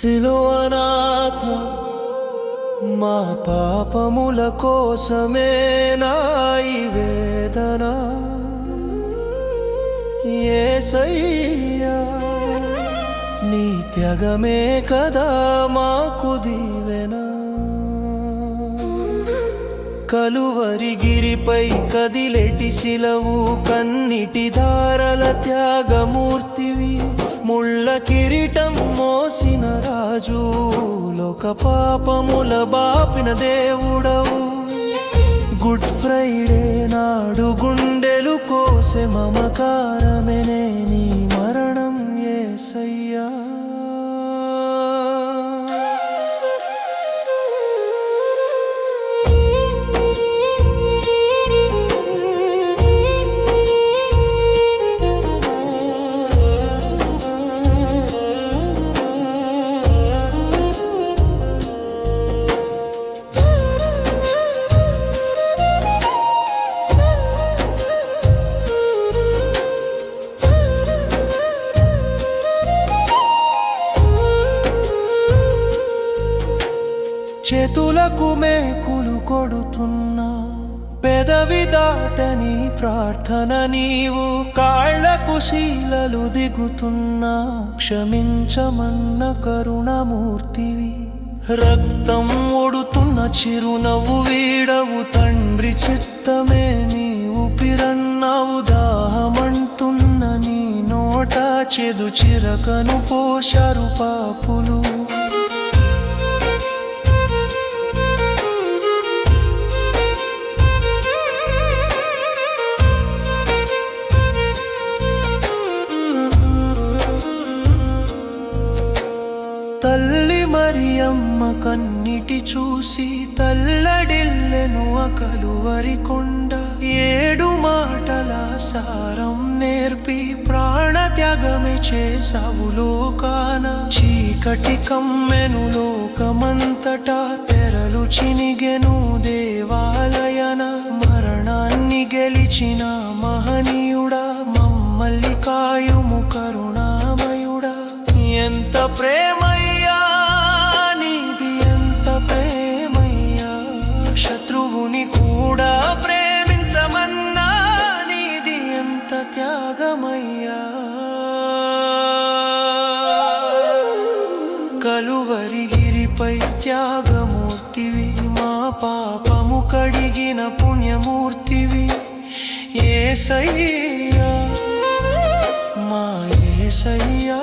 సిలువనాథ మా పాపముల కోసమే నా ఈ వేదన యేసయ్యా నీ త్యాగమే కదా మాకు దీవెన కలువరి గిరిపై కదిలెటి శిలవు కన్నిటి ధారల త్యాగమూర్తివి ముళ్ళ కిరీటం మోసిన రాజు లోక పాపముల బాపిన దేవుడవు గుడ్ ఫ్రైడే నాడు గుండెలు కోసే మమకారమేనే నీ మరణం యేసయ్యా చేతులకు మేకులు కొడుతున్నా పెదవి దాటని ప్రార్థన నీవు కాళ్లకు శీలలు దిగుతున్నా క్షమించమన్న కరుణమూర్తివి రక్తం ఒడుతున్న చిరునవ్వు వీడవు తండ్రి చిత్తమే నీ ఊపిరన్నావు దాహమంటున్న నీ నోట చెదు చిరకను పోశారు పాపులు తల్లి మరియమ్మ కన్నిటి చూసి తల్లడిల్లెను కలువరి కొండ 7 మాటల సారం నేర్పి ప్రాణత్యాగమే చేసావు లోకాన చీకటి కమ్మెను లోకమంతటా తెరలు చినిగెను దేవాలయన మరణాన్ని గెలిచిన మహనీయుడా మమ్మల్ని కాయుము కరుణామయుడా ఎంత ప్రేమయ్యా నీది ఎంత ప్రేమయ్యా శత్రువుని కూడా ప్రేమించమన్నా నీది ఎంత త్యాగమయ్యా కలువరి గిరిపై త్యాగమూర్తివి మా పాపము కడిగిన పుణ్యమూర్తివి యేసయ్యా మా యేసయ్యా